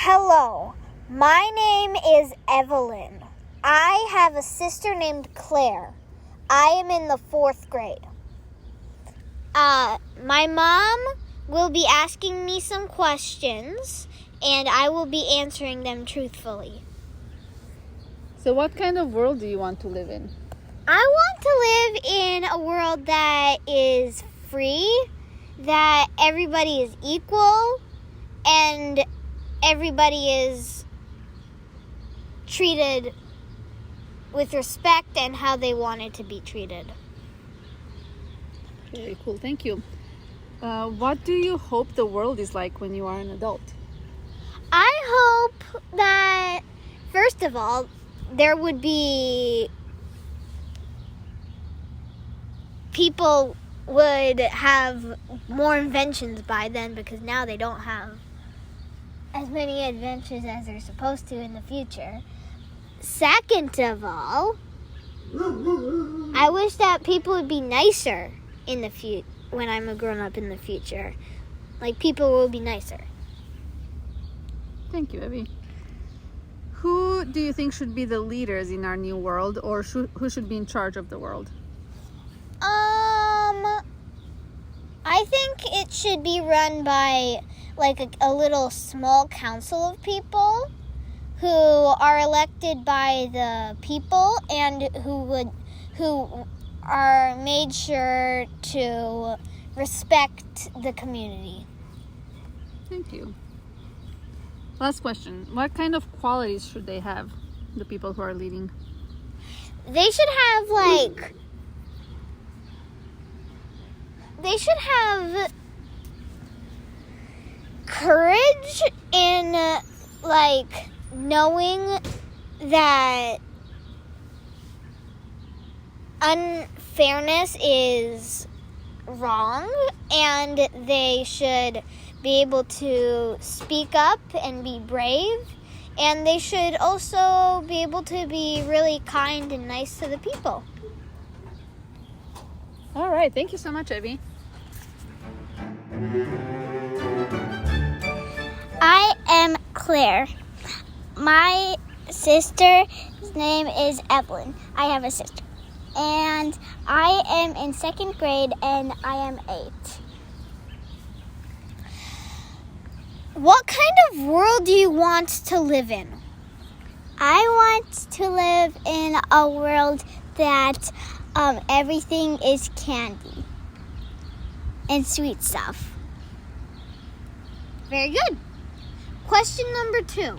Hello, my name is Evelyn. I have a sister named Claire. I am in the 4th grade. My mom will be asking me some questions, and I will be answering them truthfully. So what kind of world do you want to live in? I want to live in a world that is free, that everybody is equal, and everybody is treated with respect and how they wanted to be treated. Very cool, thank you. What do you hope the world is like when you are an adult? I hope that, first of all, there would be people would have more inventions by then, because now they don't have as many adventures as they're supposed to in the future. Second of all, I wish that people would be nicer in the when I'm a grown-up in the future. Like, people will be nicer. Thank you, Evie. Who do you think should be the leaders in our new world, or who should be in charge of the world? I think it should be run by like a little small council of people who are elected by the people and who are made sure to respect the community. Thank you. Last question. What kind of qualities should they have, the people who are leading? They should have courage in knowing that unfairness is wrong, and they should be able to speak up and be brave, and they should also be able to be really kind and nice to the people. All right, thank you so much, Evie. I am Claire. My sister's name is Evelyn. I have a sister. And I am in 2nd grade, and I am 8. What kind of world do you want to live in? I want to live in a world that everything is candy and sweet stuff. Very good. Question number 2.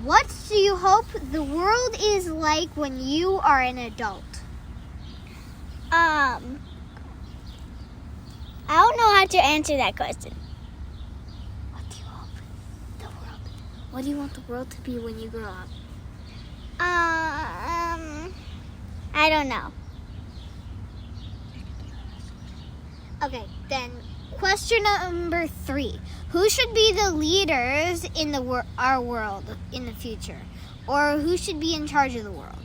What do you hope the world is like when you are an adult? I don't know how to answer that question. What do you hope the world? What do you want the world to be when you grow up? I don't know. Okay, then question number 3. Who should be the leaders in our world in the future? Or who should be in charge of the world?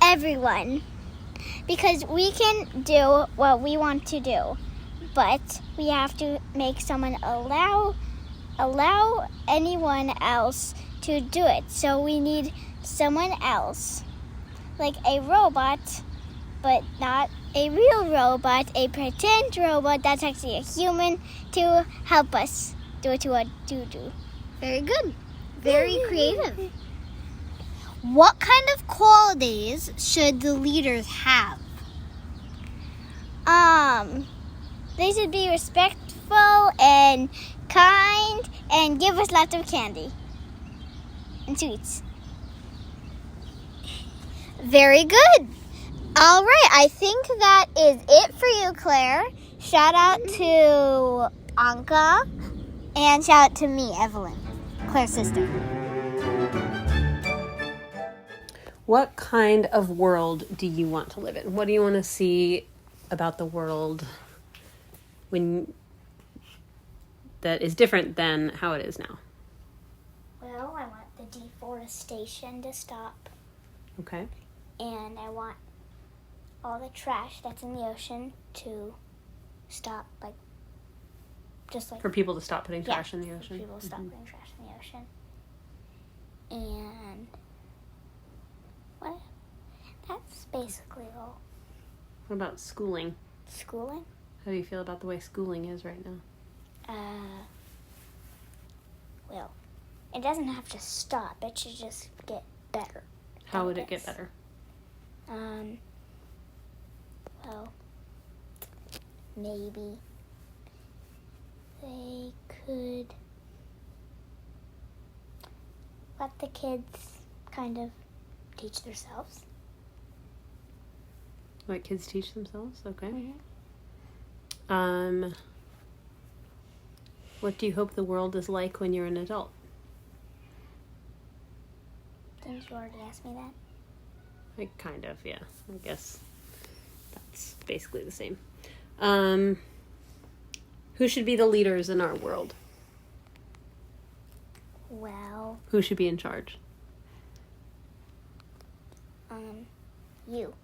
Everyone. Because we can do what we want to do, but we have to make someone allow anyone else to do it. So we need someone else, like a robot, but not a real robot, a pretend robot that's actually a human, to help us do what to do. Very good. Very creative. What kind of qualities should the leaders have? They should be respectful and kind and give us lots of candy and sweets. Very good. All right, I think that is it for you, Claire. Shout out to Anka, and shout out to me, Evelyn, Claire's sister. What kind of world do you want to live in? What do you want to see about the world that is different than how it is now? Well, I want the deforestation to stop. Okay. And I want all the trash that's in the ocean to stop, just like For people to stop putting yeah, trash in the for ocean. people to stop putting trash in the ocean. And what? That's basically all. What about schooling? Schooling? How do you feel about the way schooling is right now? Well, it doesn't have to stop. It should just get better. How would it get better? Well, maybe they could let the kids kind of teach themselves. Let kids teach themselves? Okay. Mm-hmm. What do you hope the world is like when you're an adult? Didn't you already ask me that? Like, kind of, yeah. I guess that's basically the same. Who should be the leaders in our world? Well, Who should be in charge? you.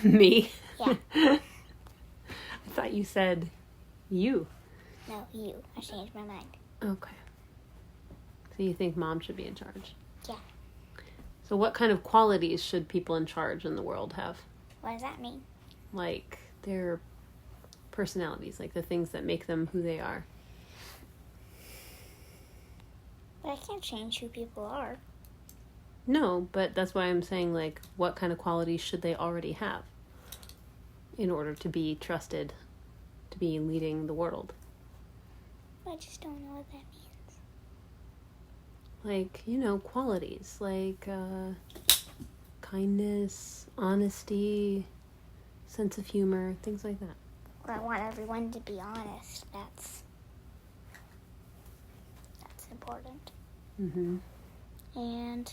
Me? Yeah. I thought you said you. No, you. I changed my mind. Okay. So you think Mom should be in charge? Yeah. So what kind of qualities should people in charge in the world have? What does that mean? Like their personalities, like the things that make them who they are. But I can't change who people are. No, but that's why I'm saying, like, what kind of qualities should they already have in order to be trusted to be leading the world? I just don't know what that means. Like, qualities like kindness, honesty, sense of humor, things like that. Well, I want everyone to be honest. That's important. Mm-hmm. And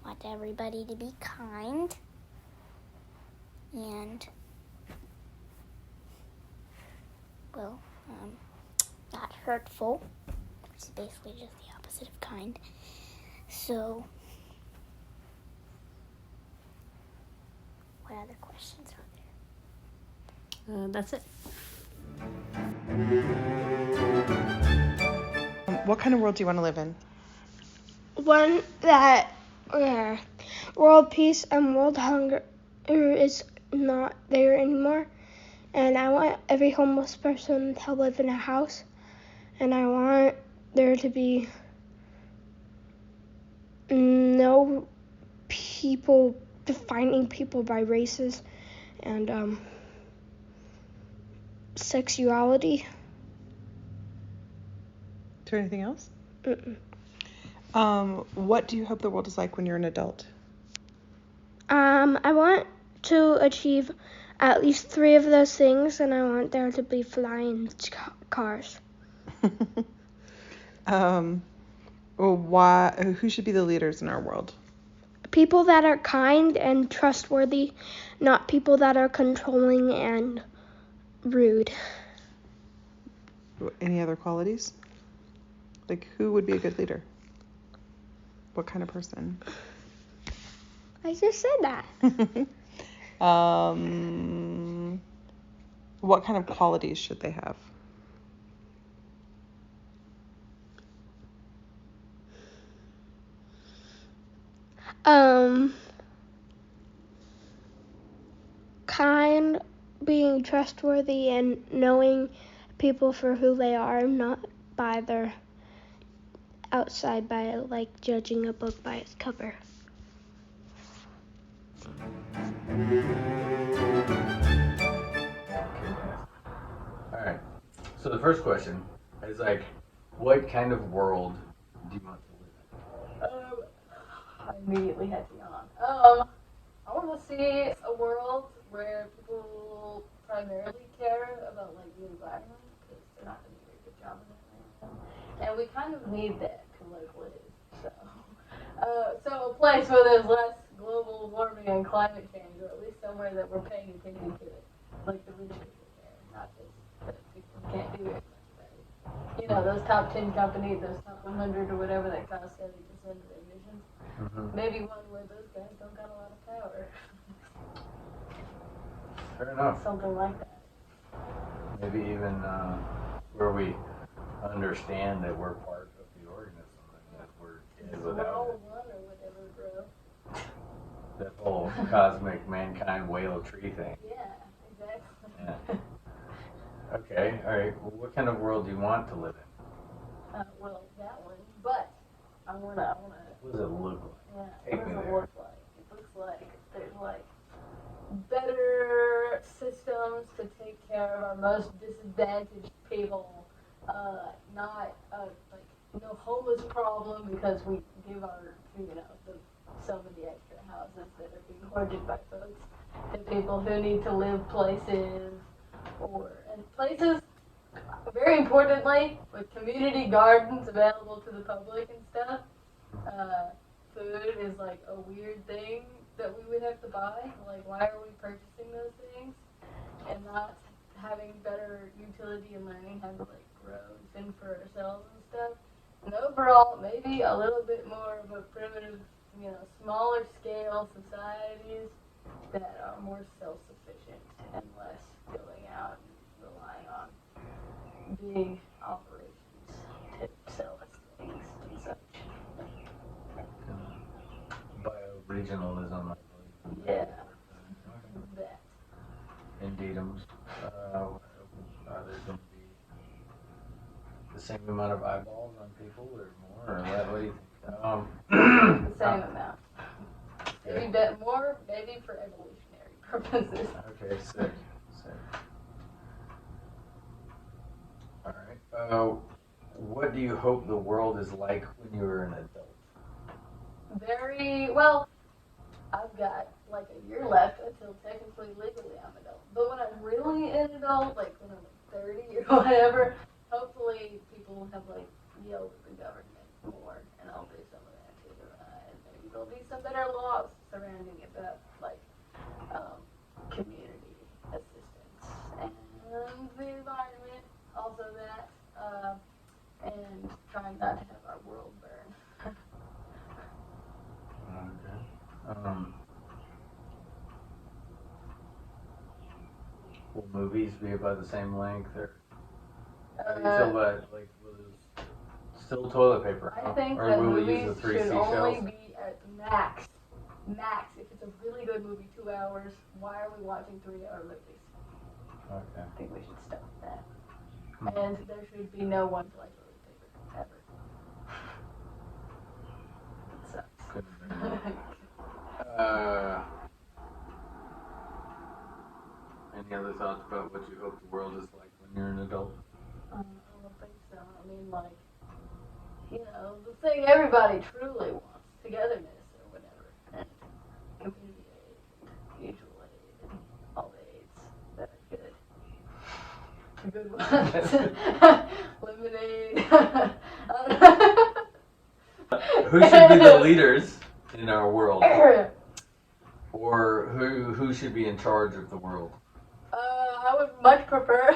want everybody to be kind. And, well, not hurtful, which is basically just the opposite of kind. So, what other questions are there? That's it. What kind of world do you want to live in? One that world peace and world hunger is not there anymore. And I want every homeless person to live in a house. And I want there to be no people defining people by races and sexuality. Is there anything else? Mm-mm. What do you hope the world is like when you're an adult? I want to achieve at least 3 of those things, and I want there to be flying cars. Who should be the leaders in our world? People that are kind and trustworthy, not people that are controlling and rude. Any other qualities? Like, who would be a good leader? What kind of person? I just said that. What kind of qualities should they have? Kind, being trustworthy, and knowing people for who they are, not by their outside, by like judging a book by its cover. All right. So the first question is like, what kind of world do you want to live in? I immediately had to yawn. I want to see a world where people primarily care about like the environment because they're not doing a very good job of it right now, and we kind of need that to like live. So a place where there's less global warming and climate change, or at least somewhere that we're paying attention to it, like the rich people care, not just that people can't do it much better. You know, those top 10 companies, those top 100 or whatever that cause 70% of the emissions. Mm-hmm. Maybe one where those guys don't got a lot of power. Fair enough. Something like that. Maybe even where we understand that we're part of the organism and that we're dead We're without all it. one or whatever, bro. That whole cosmic mankind whale tree thing. Yeah, exactly. Yeah. Okay, alright. Well, what kind of world do you want to live in? Well, that one. But I wanna. What does it look like? Yeah. Take What me does it there. look like? It looks like there's like better systems to take care of our most disadvantaged people. Not like no homeless problem because we give our some of the extra houses that are being hoarded by folks to people who need to live places and places. Very importantly, with community gardens available to the public and stuff. Food is like a weird thing that we would have to buy. Like, why are we purchasing those things and not having better utility and learning how to like grow and fend for ourselves and stuff? And overall, maybe a little bit more of a primitive, smaller scale societies that are more self-sufficient and less going out and relying on big operations to sell us things and such. Bioregionalism, I believe. Yeah. That. Indeedums. Are there going to be the same amount of eyeballs on people or more? Or what do you think? The same amount. Maybe a bit more, maybe for evolutionary purposes. Okay, sick. Alright. What do you hope the world is like when you're an adult? Very well. I've got like a year left until technically legally I'm an adult. But when I'm really an adult, like when I'm like 30 or whatever, hopefully people have like yelled at the government more, and I'll do some of that too. And maybe there'll be some better laws surrounding it about like community assistance and the environment, also that, and trying not to have our world burn. Okay. Will movies be about the same length, or how do you feel about like will it still toilet paper? I think or that will we movies use the 3 should seashells? only be at max. If it's a really good movie, 2 hours, why are we watching 3-hour movies? Okay. I think we should stop that. And there should be no one-ply toilet paper, ever. It sucks. Couldn't agree more. Any other thoughts about what you hope the world is like when you're an adult? I don't think so. I mean, like, the thing everybody truly wants, togetherness or whatever, and community aid, mutual aid, and all the aids that are good. The good ones. Lemonade. I don't know. Who should be the leaders in our world? Or who should be in charge of the world? I would much prefer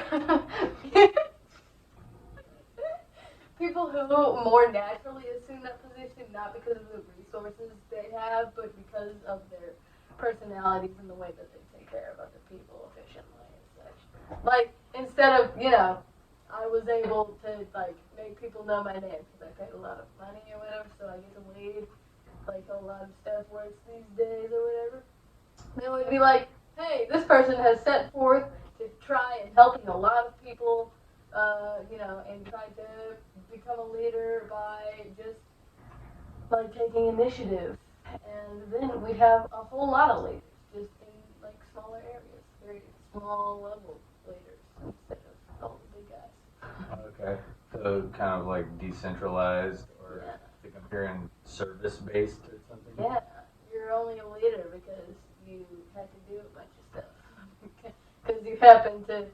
people who more naturally assume that position, not because of the resources they have, but because of their personalities and the way that they take care of other people efficiently and such. Like, instead of, I was able to, like, make people know my name because I paid a lot of money or whatever, so I get to lead, like, a lot of stuff works these days or whatever. They would be like, hey, this person has set forth to try and helping a lot of people, and try to become a leader by just, like, taking initiative. And then we'd have a whole lot of leaders, just in, like, smaller areas, very small level leaders instead of all the big guys. Okay. So kind of like decentralized, or Yeah. I think I'm hearing service-based or something? Yeah, you're only a leader because you had to do a bunch of stuff. Because you happen to just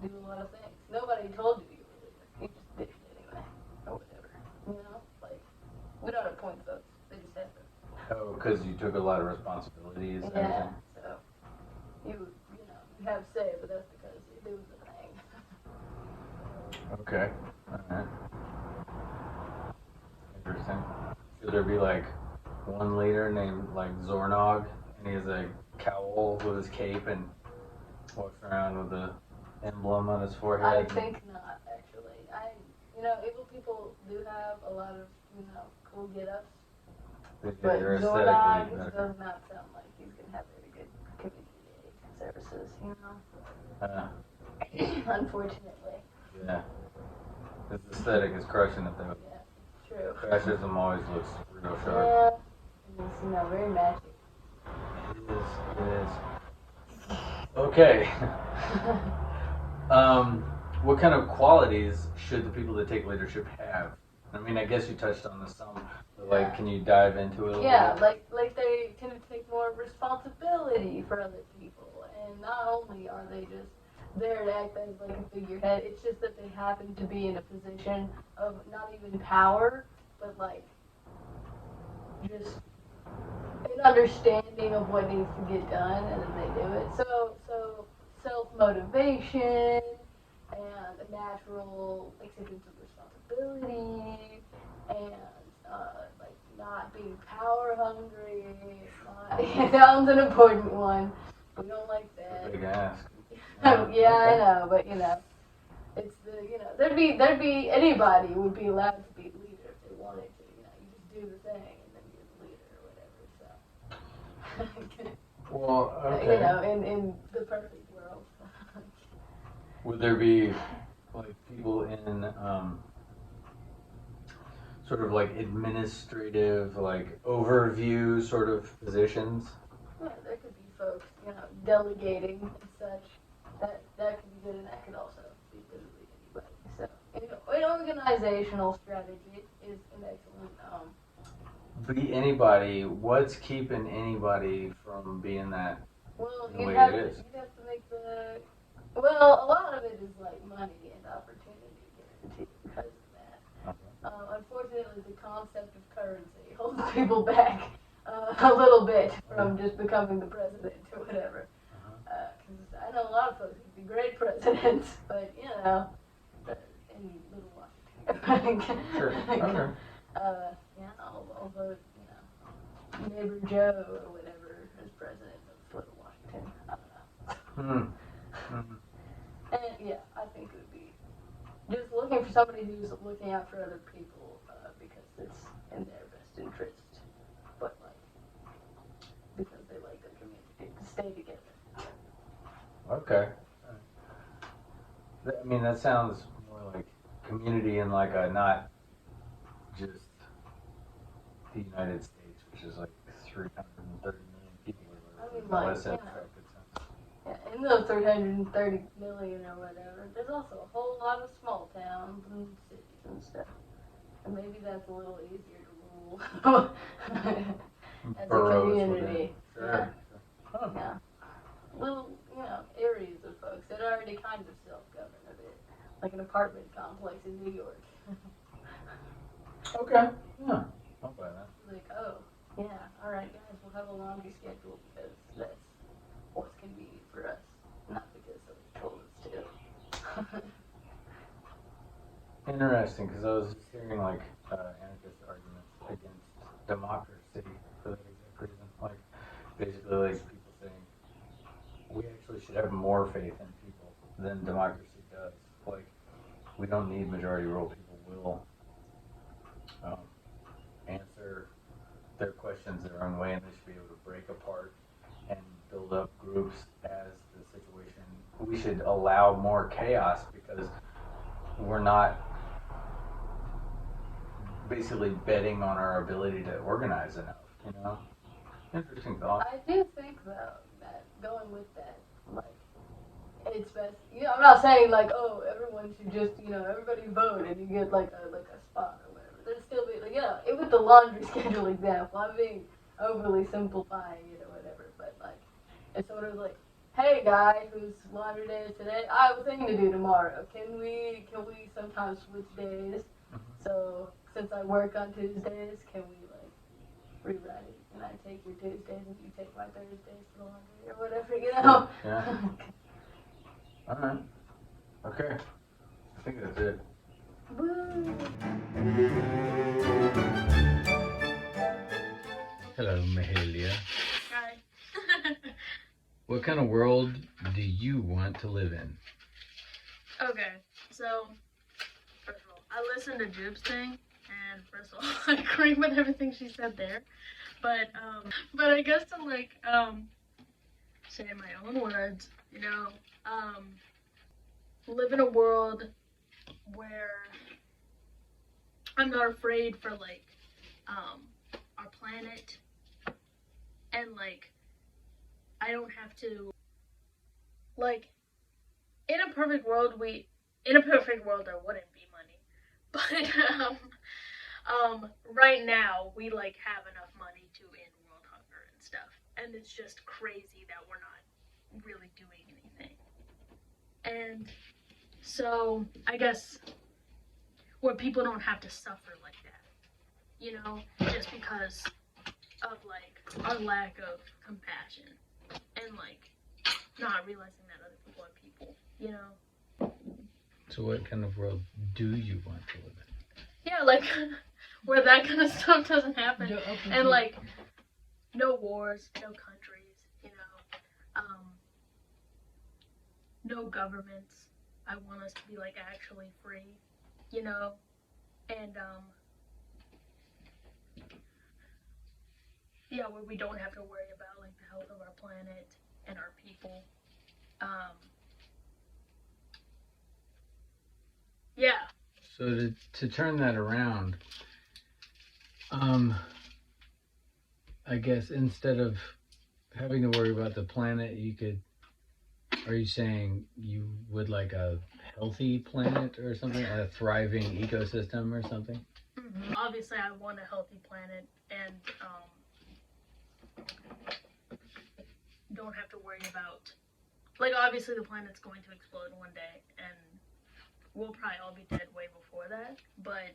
do a lot of things. Nobody told you were a leader. You just did it anyway, or whatever. Like, we don't appoint folks. They just happen. Oh, because you took a lot of responsibilities and Yeah, everything? so you have say, but that's because you do the thing. Okay. Alright. Interesting. Should there be like one leader named like Zornog, and he has a cowl with his cape and walks around with a emblem on his I forehead? think not, actually. Evil people do have a lot of, cool get-ups, but They're Zordon aesthetically better. does not sound like he's gonna have very good community services, Unfortunately. Yeah. His aesthetic is crushing it though. Yeah, true. Fascism always looks real sharp. Yeah, it's, very magic. It is. Okay. What kind of qualities should the people that take leadership have? I mean, I guess you touched on this some. But like, can you dive into it a little bit? Like they tend to take more responsibility for other people, and not only are they just there to act as like a figurehead, it's just that they happen to be in a position of not even power, but like just an understanding of what needs to get done, and then they do it. So self-motivation and a natural acceptance of responsibility and like not being power hungry. It sounds an important one. We don't like that. Big ask. Yeah, I know, but it's there'd be anybody would be allowed to be a leader if they wanted to. You just do the thing and then you're the leader or whatever. So. Well, okay. In the perfect world. Would there be like people in sort of like administrative, like overview sort of positions? Yeah, there could be folks, delegating and such. That could be good, and that could also be literally anybody. So, an organizational strategy is an excellent. Be anybody. What's keeping anybody from being that Well, the way you'd have it is? to make the. Well, a lot of it is like money and opportunity guarantee because of that. Unfortunately, the concept of currency holds people back a little bit from just becoming the president or whatever. Because I know a lot of folks would be great presidents, but in Little Washington. Sure. Okay. Although neighbor Joe or whatever is president of Little Washington. I don't know. And yeah, I think it would be just looking for somebody who's looking out for other people because it's in their best interest, but like because they like their community to stay together. Okay. I mean, that sounds more like community in like a not just the United States, which is like 330 million people or whatever. Less infected sense. Yeah, in those 330 million or whatever, there's also a whole lot of small towns and cities and stuff. And maybe that's a little easier to rule as a community. Sure. Yeah. Huh. Yeah. Little, areas of folks that already kind of self-govern a bit, like an apartment complex in New York. Okay. Yeah. I'll buy that. Like, oh, yeah, all right, guys, we'll have a laundry schedule because that's what's convenient for us, not because somebody told us to. Interesting, because I was just hearing like anarchist arguments against democracy for that exact reason. Like, basically, like people saying we actually should have more faith in people than democracy does. Like, we don't need majority rule. People will answer their questions their own way, and they should be able to break apart and build up groups as the situation. We should allow more chaos because we're not basically betting on our ability to organize enough. Interesting thought. I do think, though, that going with that, like, it's best. I'm not saying like, oh, everyone should just, everybody vote and you get like a spot or whatever. There's still be like, with the laundry schedule example, I'm being overly simplifying it or whatever. But like, it's sort of like, hey, guy, whose laundry day is today? I have a thing to do tomorrow. Can we sometimes switch days? So since I work on Tuesdays, can we like rewrite it? And I take your Tuesdays and you take my Thursdays for laundry or whatever, Yeah. Alright. Okay. I think that's it. Woo. Hello, Mahalia. Hi. What kind of world do you want to live in? Okay, so first of all, I listened to Jube's thing, and first of all, I agree with everything she said there. But I guess to like say in my own words, you know, live in a world where I'm not afraid for like our planet, and like I don't have to like in a perfect world there wouldn't be money, but right now we like have enough money to end world hunger and stuff, and it's just crazy that we're not really doing anything. And so I guess where people don't have to suffer like that, you know, just because of like our lack of compassion and like not realizing that other people are people, you know. So what kind of world do you want to live in? Yeah, like where that kind of stuff doesn't happen, and like no wars, no countries, you know, no governments. I want us to be like actually free, you know, and yeah, where we don't have to worry about like the health of our planet and our people. Yeah. So to turn that around, I guess instead of having to worry about the planet, are you saying you would like a healthy planet or something, a thriving ecosystem or something? Mm-hmm. Obviously, I want a healthy planet and don't have to worry about, like, obviously the planet's going to explode one day and we'll probably all be dead way before that, but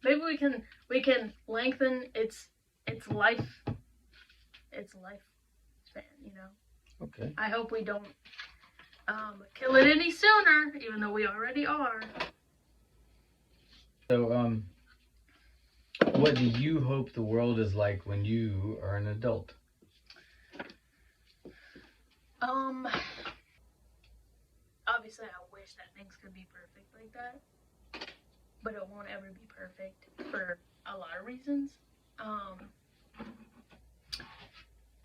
maybe we can lengthen its lifespan, you know. Okay. I hope we don't kill it any sooner, even though we already are. So what do you hope the world is like when you are an adult? Obviously I wish that things could be perfect like that, but it won't ever be perfect for a lot of reasons.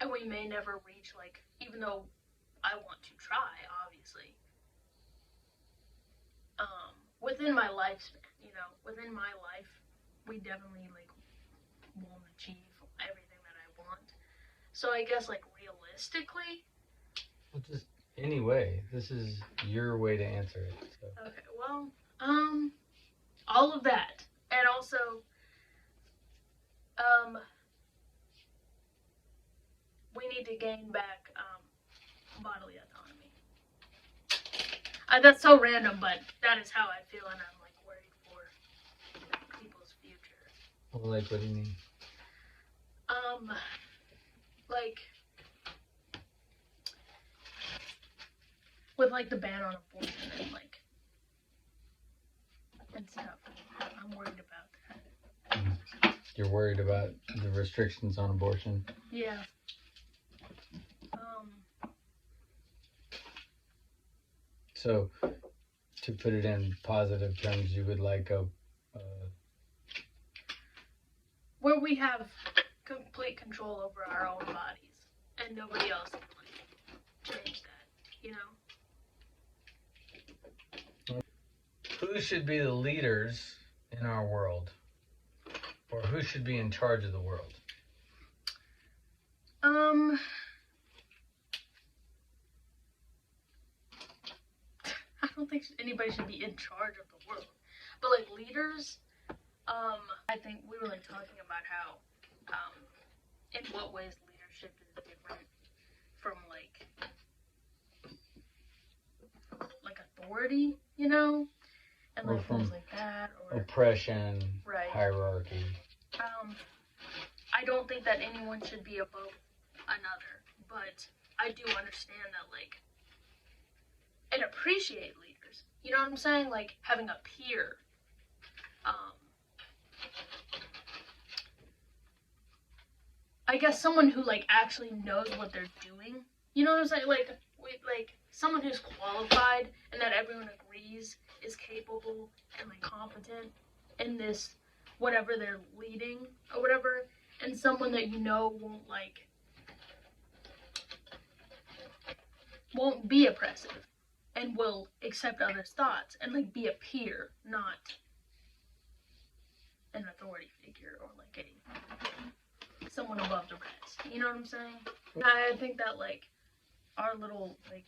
And we may never reach, like, even though I want to try, obviously, within my lifespan, you know, within my life, we definitely, like, won't achieve everything that I want. So I guess, like, realistically. Well, just anyway, this is your way to answer it. So. Okay, well, all of that, and also, we need to gain back bodily autonomy. That's so random, but that is how I feel, and I'm like worried for people's future. Well, like, what do you mean? Like with like the ban on abortion and like and stuff. I'm worried about that. You're worried about the restrictions on abortion? Yeah. So, to put it in positive terms, you would like a where we have complete control over our own bodies and nobody else can like change that, you know? Who should be the leaders in our world? Or who should be in charge of the world? I don't think anybody should be in charge of the world. But like leaders, I think we were like talking about how, in what ways leadership is different from like authority, you know, and like things like that, or oppression, right. Hierarchy. I don't think that anyone should be above another, but I do understand that like, and appreciate leaders. You know what I'm saying? Like having a peer. I guess someone who like actually knows what they're doing. You know what I'm saying? Like someone who's qualified and that everyone agrees is capable and like competent in this whatever they're leading or whatever, and someone that you know won't be oppressive and will accept others' thoughts and like be a peer, not an authority figure or like someone above the rest. You know what I'm saying? I think that like our little like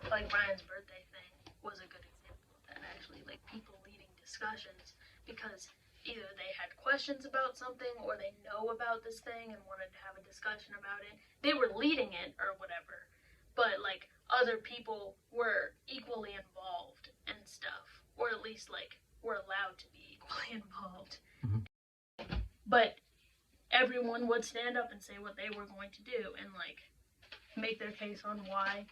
Brian's birthday thing was a good example of that, actually. Like people leading discussions because either they had questions about something or they know about this thing and wanted to have a discussion about it. They were leading it or whatever, but like other people were equally involved and stuff, or at least like were allowed to be equally involved. Mhm. But everyone would stand up and say what they were going to do and like make their case on why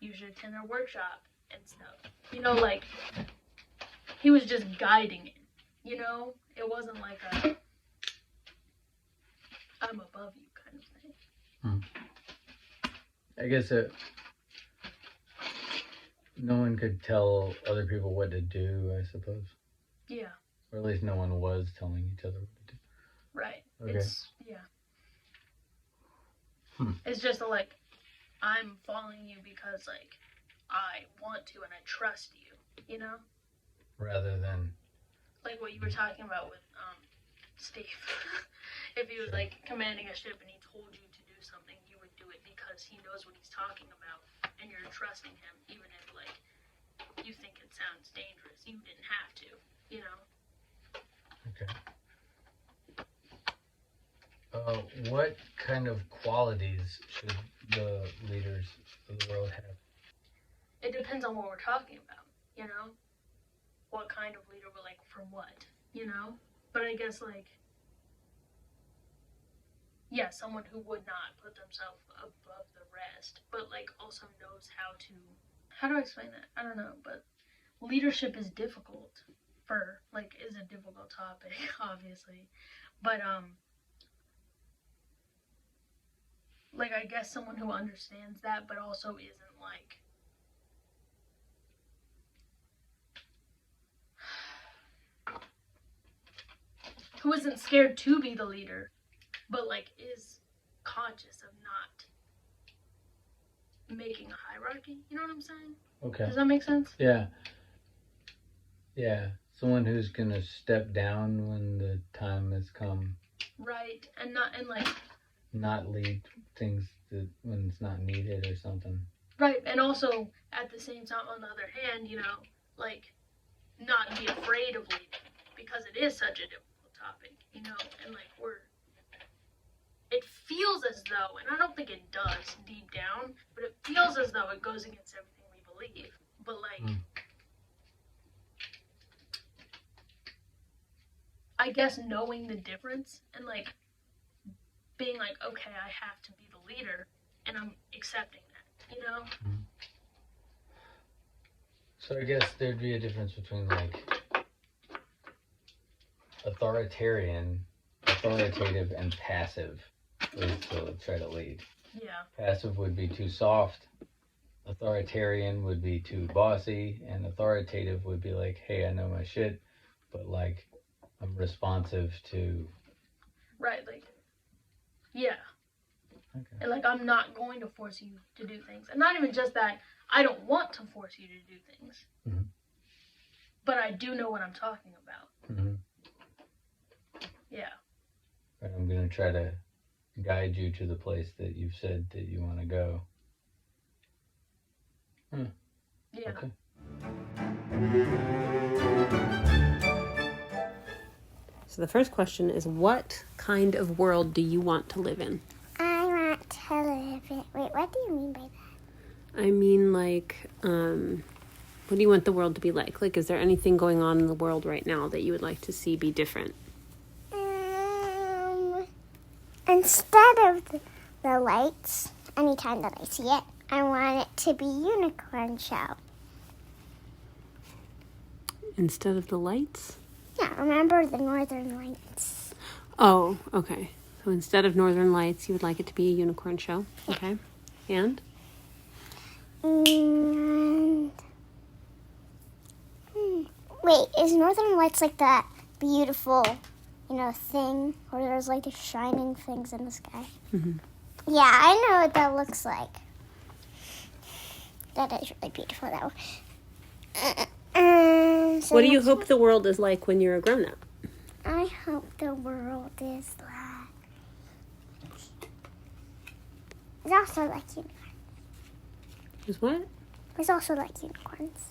you should attend their workshop and stuff. You know, like he was just guiding it. You know, it wasn't like a I'm above you kind of thing. I guess no one could tell other people what to do, I suppose. Yeah, Or at least no one was telling each other what to do. right. Okay. It's just like I'm following you because like I want to and I trust you, you know? Rather than, Like what you were talking about with Steve. If he was like commanding a ship and he told you to do something, you would do it because he knows what he's talking about and you're trusting him, even if like you think it sounds dangerous. You didn't have to, you know? okay. What kind of qualities should the leaders of the world have? It depends on what we're talking about, you know? What kind of leader we're like for what, you know? But I guess like, yeah, someone who would not put themselves above the rest, but like also knows how do I explain that? I don't know, but leadership is difficult is a difficult topic, obviously. But like I guess someone who understands that but also isn't like who isn't scared to be the leader, but like is conscious of not making a hierarchy. You know what I'm saying? Okay. Does that make sense? Yeah. Yeah. Someone who's gonna step down when the time has come. Right. And not lead things when it's not needed or something. right. And also at the same time, on the other hand, you know, like not be afraid of leading because it is such a difficult topic, you know, and like it feels as though, and I don't think it does deep down, but it feels as though it goes against everything we believe. But like, I guess knowing the difference and like being like, okay, I have to be the leader, and I'm accepting that, you know? So I guess there'd be a difference between like authoritative and passive ways to try to lead. Yeah. Passive would be too soft. Authoritarian would be too bossy, and authoritative would be like, hey, I know my shit, but like I'm responsive to. Right, like, yeah. Okay. And like, I'm not going to force you to do things. And not even just that, I don't want to force you to do things. Mm-hmm. But I do know what I'm talking about. Mm-hmm. Yeah. But I'm going to try to guide you to the place that you've said that you want to go. Yeah. Okay. So the first question is, what kind of world do you want to live in? I want to live in. Wait, what do you mean by that? I mean, like, what do you want the world to be like? Like, is there anything going on in the world right now that you would like to see be different? Instead of the lights, anytime that I see it, I want it to be unicorn show. Instead of the lights? Yeah, remember the northern lights? Oh, okay. So instead of northern lights, you would like it to be a unicorn show? Okay. And? And wait, is Northern Lights like that beautiful, thing where there's like the shining things in the sky? Mm-hmm. Yeah, I know what that looks like. That is really beautiful, though. So What do you hope the world is like when you're a grown-up? I hope the world is like. It's also like unicorns. Is what? It's also like unicorns.